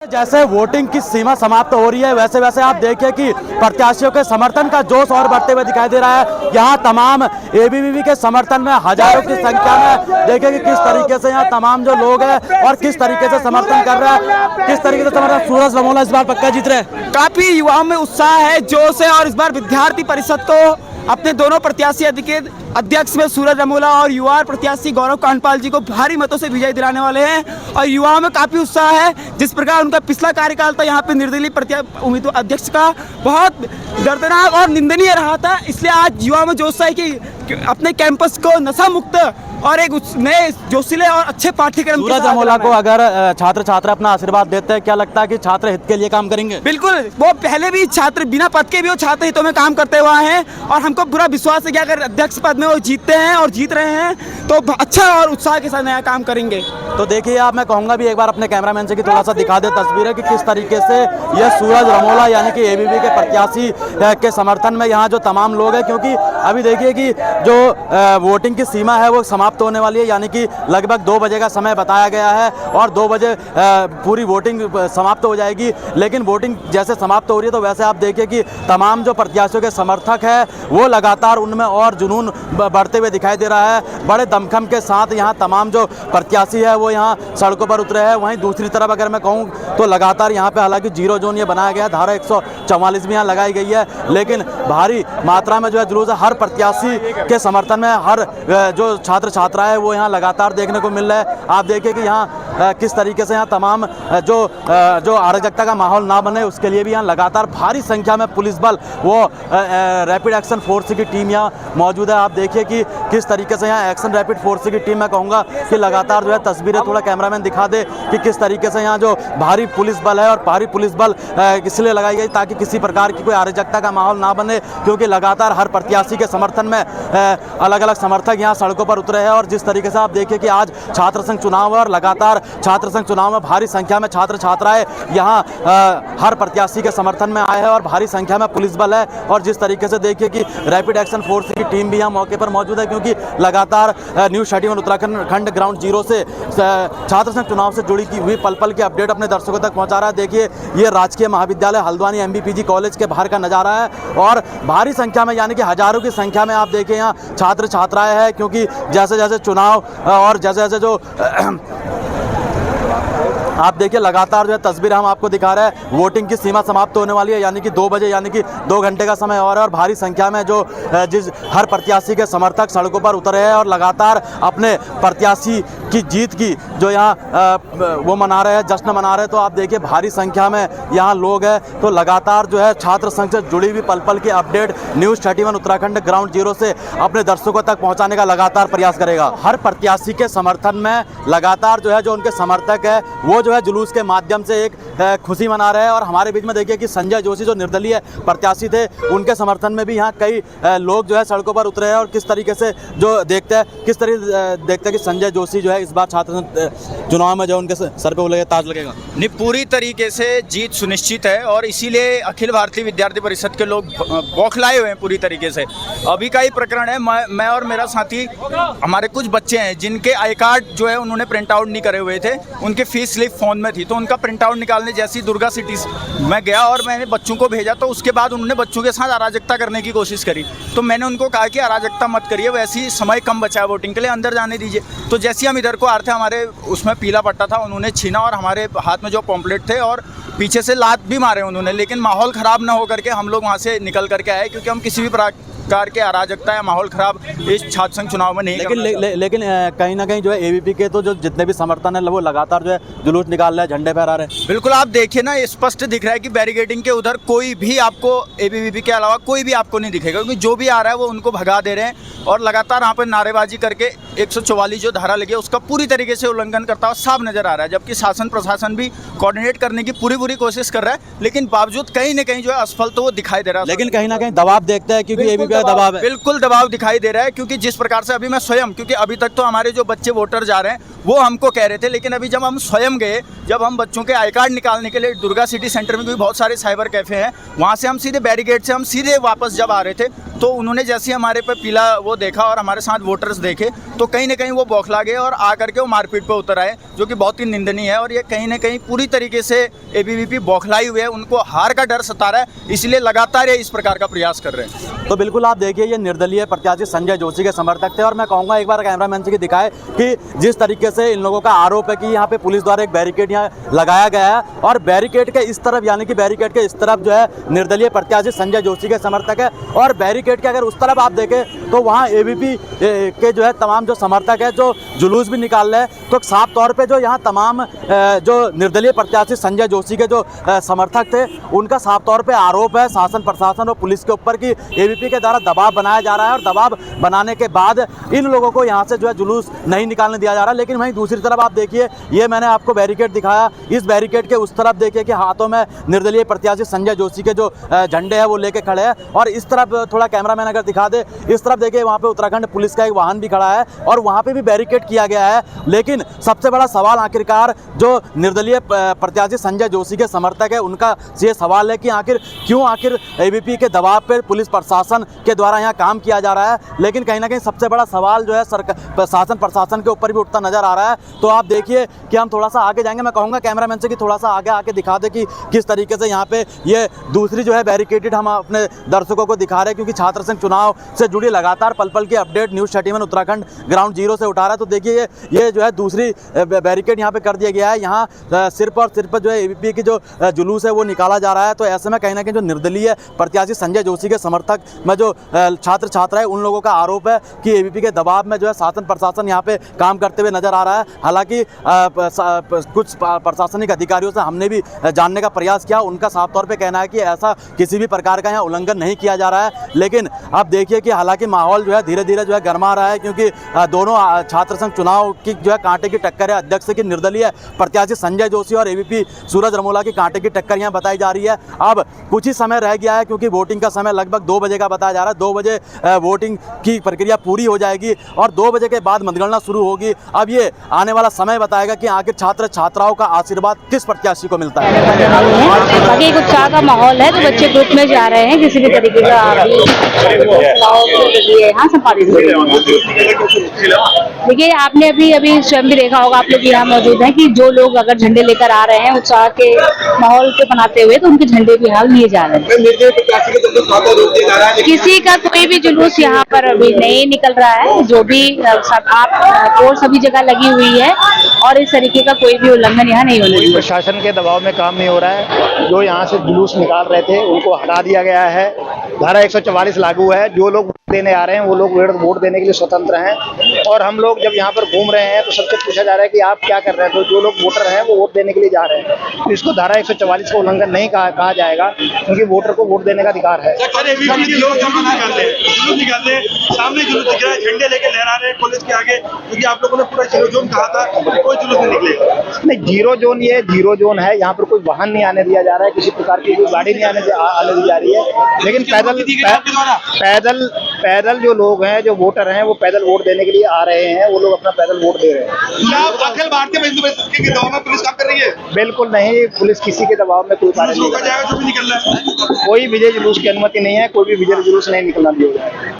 जैसे वोटिंग की सीमा समाप्त हो रही है वैसे वैसे आप देखिए कि प्रत्याशियों के समर्थन का जोश और बढ़ते हुए दिखाई दे रहा है। यहाँ तमाम एबीवीपी के समर्थन में हजारों की संख्या में देखिए कि किस तरीके से यहाँ तमाम जो लोग हैं और किस तरीके से समर्थन कर रहे हैं, किस तरीके से समर्थन। सूरज रमोला इस बार पक्का जीत रहे हैं। काफी युवाओं में उत्साह है, जोश है और इस बार विद्यार्थी परिषद को अपने दोनों प्रत्याशी अध्यक्ष में सूरज रमोला और युवा प्रत्याशी गौरव कांडपाल जी को भारी मतों से विजय दिलाने वाले हैं और युवाओं में काफी उत्साह है। जिस प्रकार उनका पिछला कार्यकाल था यहाँ पे निर्दलीय उम्मीदवार अध्यक्ष का बहुत दर्दनाक और निंदनीय रहा था, इसलिए आज युवाओं में जोश है कि अपने कैंपस को नशा मुक्त और एक नए जोशीले और अच्छे पाठ्यक्रम। सूरज रमोला को अगर छात्र छात्रा अपना आशीर्वाद देते हैं, क्या लगता है कि छात्र हित के लिए काम करेंगे? बिल्कुल, वो पहले भी छात्र बिना पद के भी वो छात्र हितों में काम करते हुए हैं और हमको पूरा विश्वास है कि अगर अध्यक्ष पद में वो जीतते हैं और जीत रहे हैं तो अच्छा और उत्साह के साथ नया काम करेंगे। तो देखिए आप, मैं कहूँगा भी एक बार अपने कैमरामैन से कि थोड़ा सा दिखा दे तस्वीरें कि किस तरीके से ये सूरज रमोला यानी कि एबीवीपी के प्रत्याशी के समर्थन में यहाँ जो तमाम लोग हैं, क्योंकि अभी देखिए कि जो वोटिंग की सीमा है वो समाप्त होने वाली है, यानी कि लगभग 2 बजे का समय बताया गया है और 2 बजे पूरी वोटिंग समाप्त हो जाएगी। लेकिन वोटिंग जैसे समाप्त हो रही है तो वैसे आप देखिए कि तमाम जो प्रत्याशियों के समर्थक हैं वो लगातार उनमें और जुनून बढ़ते हुए दिखाई दे रहा है। बड़े दमखम के साथ यहाँ तमाम जो प्रत्याशी है वो यहाँ सड़कों पर उतरे हैं। वहीं दूसरी तरफ अगर मैं कहूँ तो लगातार यहाँ पे हालांकि 0 जोन ये बनाया गया है, धारा 144 भी यहाँ लगाई गई है, लेकिन भारी मात्रा में जो है जुलूस है हर प्रत्याशी के समर्थन में। हर जो छात्र छात्राएं वो यहाँ लगातार देखने को मिल रहा है। आप देखिए कि यहाँ किस तरीके से यहाँ तमाम जो अराजकता का माहौल ना बने उसके लिए भी यहाँ लगातार भारी संख्या में पुलिस बल वो रैपिड एक्शन फोर्स की टीम यहाँ मौजूद है। आप देखिए कि किस तरीके से यहाँ एक्शन रैपिड फोर्स की टीम, मैं कहूँगा कि लगातार जो है तस्वीरें थोड़ा कैमरामैन दिखा दे कि किस तरीके से यहाँ जो भारी पुलिस बल है और भारी पुलिस बल इसलिए लगाई गई ताकि किसी प्रकार की कोई अराजकता का माहौल ना बने, क्योंकि लगातार हर प्रत्याशी के समर्थन में अलग अलग समर्थक यहाँ सड़कों पर उतरे हैं। और जिस तरीके से आप देखिए कि आज छात्र संघ चुनाव है और लगातार छात्र संघ चुनाव में भारी संख्या में छात्र छात्राएं यहाँ हर प्रत्याशी के समर्थन में आए हैं और भारी संख्या में पुलिस बल है। और जिस तरीके से देखिए कि रैपिड एक्शन फोर्स की टीम भी यहाँ मौके पर मौजूद है, क्योंकि लगातार न्यूज़ 31 उत्तराखंड ग्राउंड जीरो से छात्र संघ चुनाव से जुड़ी हुई पल पल की अपडेट अपने दर्शकों तक पहुँचा रहा है। देखिए ये राजकीय महाविद्यालय हल्द्वानी MBPG कॉलेज के बाहर का नज़ारा है और भारी संख्या में यानी कि हजारों की संख्या में आप देखिए यहाँ छात्र छात्राएं हैं, क्योंकि जैसे जैसे चुनाव और जैसे जैसे जो आप देखिए लगातार जो है तस्वीर हम आपको दिखा रहे हैं, वोटिंग की सीमा समाप्त होने वाली है, यानी कि 2 बजे यानी कि 2 घंटे का समय और है और भारी संख्या में जो हर प्रत्याशी के समर्थक सड़कों पर उतरे हैं और लगातार अपने प्रत्याशी की जीत की जो यहाँ वो मना रहे हैं, जश्न मना रहे हैं। तो आप देखिए भारी संख्या में यहाँ लोग हैं। तो लगातार जो है छात्र संघ से जुड़ी हुई पल पल की update news 31 Uttarakhand ground zero से अपने दर्शकों तक पहुँचाने का लगातार प्रयास करेगा। हर प्रत्याशी के समर्थन में लगातार जो है जो उनके समर्थक है वो जो है जुलूस के माध्यम से एक खुशी मना रहे हैं। और हमारे बीच में देखिए कि संजय जोशी जो निर्दलीय प्रत्याशी थे उनके समर्थन में भी यहाँ कई लोग जो है सड़कों पर उतरे हैं और किस तरीके से जो देखते हैं कि संजय जोशी जो है इस बार छात्र चुनाव में जो उनके सर पे वो ताज लगेगा। नहीं, पूरी तरीके से जीत सुनिश्चित है और इसीलिए अखिल भारतीय विद्यार्थी परिषद के लोग बौखलाए हुए हैं पूरी तरीके से। अभी का ही प्रकरण है, मैं और मेरा साथी, हमारे कुछ बच्चे हैं जिनके आई कार्ड जो है उन्होंने प्रिंट आउट नहीं करे हुए थे, उनके फीस स्लिप फ़ोन में थी, तो उनका प्रिंट आउट निकालने जैसी दुर्गा सिटी में गया और मैंने बच्चों को भेजा, तो उसके बाद उन्होंने बच्चों के साथ अराजकता करने की कोशिश करी। तो मैंने उनको कहा कि अराजकता मत करिए, वैसे समय कम बचा है वोटिंग के लिए, अंदर जाने दीजिए। तो जैसे हम इधर को आ रहे थे, हमारे उसमें पीला पट्टा था, उन्होंने छीना और हमारे हाथ में जो पॉम्पलेट थे और पीछे से लात भी मारे उन्होंने। लेकिन माहौल ख़राब ना हो करके हम लोग वहाँ से निकल करके आए, क्योंकि हम किसी भी प्रकार के अराजकता या माहौल ख़राब इस छात्र संघ चुनाव में नहीं। लेकिन कहीं ना कहीं जो है एबीवीपी के तो जो जितने भी समर्थन है वो लगातार जो है जुलूस निकाल रहे हैं, झंडे फहरा रहे हैं। बिल्कुल, आप देखिए ना, स्पष्ट दिख रहा है कि बैरिकेडिंग के उधर कोई भी आपको एबीवीपी के अलावा कोई भी आपको नहीं दिखेगा, क्योंकि जो भी आ रहा है वो उनको भगा दे रहे हैं और लगातार यहाँ पर नारेबाजी करके 144 जो धारा लगी है उसका पूरी तरीके से उल्लंघन करता हुआ साफ नजर आ रहा है। जबकि शासन प्रशासन भी कोऑर्डिनेट करने की पूरी कोशिश कर रहा है, लेकिन बावजूद कहीं ना कहीं जो है असफल तो वो दिखाई दे रहा है। लेकिन कहीं ना कहीं दबाव देखते हैं, क्योंकि एबीवीपी का दबाव है। बिल्कुल दबाव दिखाई दे रहा है, क्योंकि जिस प्रकार से अभी मैं स्वयं, क्योंकि अभी तक तो हमारे जो बच्चे वोटर जा रहे हैं वो हमको कह रहे थे। लेकिन अभी जब हम स्वयं गए, जब हम बच्चों के आई कार्ड निकालने के लिए दुर्गा सिटी सेंटर में भी बहुत सारे साइबर कैफ़े हैं, वहाँ से हम सीधे बैरिकेड से हम सीधे वापस जब आ रहे थे तो उन्होंने जैसे हमारे पे पीला वो देखा और हमारे साथ वोटर्स देखे तो कहीं ना कहीं वो बौखला गए और आकर के वो मारपीट पे उतर आए, जो कि बहुत ही निंदनीय है। और ये कहीं ना कहीं पूरी तरीके से एबीवीपी बौखलाई हुई है, उनको हार का डर सता रहा है, इसलिए लगातार ये इस प्रकार का प्रयास कर रहे हैं। तो बिल्कुल आप देखिए ये निर्दलीय प्रत्याशी संजय जोशी के समर्थक थे और मैं कहूँगा एक बार कैमरामैन से कि दिखाए कि जिस तरीके से इन लोगों का आरोप है कि यहाँ पे पुलिस द्वारा एक बैरिकेड यहाँ लगाया गया है और बैरिकेड के इस तरफ यानी कि बैरिकेड के इस तरफ जो है निर्दलीय प्रत्याशी संजय जोशी के समर्थक है और बैरिकेड के अगर उस तरफ आप देखें तो वहाँ एबीपी के जो है तमाम जो समर्थक है जो जुलूस भी निकाल रहे हैं। तो साफ तौर पे जो यहाँ तमाम जो निर्दलीय प्रत्याशी संजय जोशी के जो समर्थक थे उनका साफ तौर पे आरोप है शासन प्रशासन और पुलिस के ऊपर कि एबीपी के द्वारा दबाव बनाया जा रहा है और दबाव बनाने के बाद इन लोगों को यहाँ से जो है जुलूस नहीं निकालने दिया जा रहा। लेकिन वहीं दूसरी तरफ आप देखिए ये मैंने आपको बैरिकेड दिखाया, इस बैरिकेड के उस तरफ देखिए कि हाथों में निर्दलीय प्रत्याशी संजय जोशी के जो झंडे हैं वो लेके खड़े हैं और इस तरफ थोड़ा कैमरामैन अगर दिखा दे, इस तरफ देखिए वहाँ पे उत्तराखंड पुलिस का एक वाहन भी खड़ा है और वहाँ पे भी बैरिकेड किया गया है। लेकिन सबसे बड़ा सवाल आखिरकार जो निर्दलीय प्रत्याशी संजय जोशी के समर्थक है उनका ये सवाल है कि आखिर एबीपी के दबाव पर पुलिस प्रशासन के द्वारा यहाँ काम किया जा रहा है। लेकिन कहीं ना कहीं सबसे बड़ा सवाल जो है शासन प्रशासन के ऊपर भी उठता नजर आ रहा है। तो आप देखिए कि हम थोड़ा सा आगे जाएंगे, मैं कहूँगा कैमरामैन से कि थोड़ा सा आगे आके दिखा दे कि किस तरीके से यहाँ पे ये दूसरी जो है बैरिकेडेड हम अपने दर्शकों को दिखा रहे हैं, क्योंकि छात्र संघ चुनाव से जुड़ी लगातार पल पल की update news 31 Uttarakhand ground zero से उठा रहा है। तो देखिए ये जो है दूसरी बैरिकेड यहाँ पे कर दिया गया है, यहाँ सिर्फ और सिर्फ जो है एबीपी की जो जुलूस है वो निकाला जा रहा है। तो ऐसे में कहीं ना कहीं जो निर्दलीय प्रत्याशी संजय जोशी के समर्थक में जो छात्र छात्रा है उन लोगों का आरोप है कि एबीपी के दबाव में जो है शासन प्रशासन यहाँ पे काम करते हुए नजर आ रहा है। हालांकि कुछ प्रशासनिक अधिकारियों से हमने भी जानने का प्रयास किया, उनका साफ तौर पे कहना है कि ऐसा किसी भी प्रकार का यहाँ उल्लंघन नहीं किया जा रहा है। लेकिन आप देखिए कि हालांकि माहौल जो है धीरे धीरे जो है गर्मा रहा है, क्योंकि दोनों छात्र संघ चुनाव की जो है कांटे की टक्कर है। अध्यक्ष की निर्दलीय प्रत्याशी संजय जोशी और एबीपी सूरज रमोला की कांटे की टक्कर यहाँ बताई जा रही है। अब कुछ ही समय रह गया है क्योंकि वोटिंग का समय लगभग 2 बजे का बताया जा रहा है। 2 बजे वोटिंग की प्रक्रिया पूरी हो जाएगी और 2 बजे के बाद मतगणना शुरू होगी। अब ये आने वाला समय बताएगा कि आखिर छात्र छात्राओं का आशीर्वाद किस प्रत्याशी को मिलता है। बाकी एक उत्साह का माहौल है, तो बच्चे ग्रुप में जा रहे हैं किसी भी तरीके का यहाँ संपादित। देखिए आपने अभी स्वयं भी देखा होगा, आप लोग यहाँ मौजूद हैं, कि जो लोग अगर झंडे लेकर आ रहे हैं उत्साह के माहौल को बनाते हुए तो उनके झंडे भी हाल लिए जा रहे हैं। किसी का कोई भी जुलूस यहाँ पर अभी नहीं निकल रहा है, जो भी आप सभी जगह लगी हुई है और इस तरीके का कोई भी उल्लंघन यहाँ नहीं होने। प्रशासन के दबाव में काम नहीं हो रहा है। जो यहाँ से जुलूस निकाल रहे थे उनको हटा दिया गया है। धारा 144 लागू है। जो लोग वोट देने आ रहे हैं वो लोग वोट देने के लिए स्वतंत्र हैं और हम लोग जब यहाँ पर घूम रहे हैं तो सबसे पूछा जा रहा है कि आप क्या कर रहे हैं। तो जो लोग वोटर हैं वो वोट देने के लिए जा रहे हैं, तो इसको धारा 144 का उल्लंघन नहीं कहा जाएगा, क्योंकि वोटर को वोट देने का अधिकार है। सामने जुलूस दिख रहा है, झंडे लेके लहरा रहे हैं कॉलेज के आगे, क्योंकि आप लोगों ने पूरा जीरो जोन कहा था, कोई जुलूस नहीं निकलेगा। नहीं, जीरो जोन है। यहाँ पर कोई वाहन नहीं आने दिया जा रहा है, किसी प्रकार की कोई गाड़ी नहीं आने दी जा रही है। लेकिन पैदल जो लोग हैं, जो वोटर हैं, वो पैदल वोट देने के लिए आ रहे हैं। वो लोग अपना पैदल वोट दे रहे हैं। अखिल भारतीय हिंदू परिषद के दबाव में पुलिस काम कर रही है? बिल्कुल नहीं, पुलिस किसी के दबाव में कोई कार्य नहीं कर रही है। जो भी निकल रहा है, कोई विजय जुलूस की अनुमति नहीं है, कोई भी विजय जुलूस नहीं निकलना दिया जाएगा।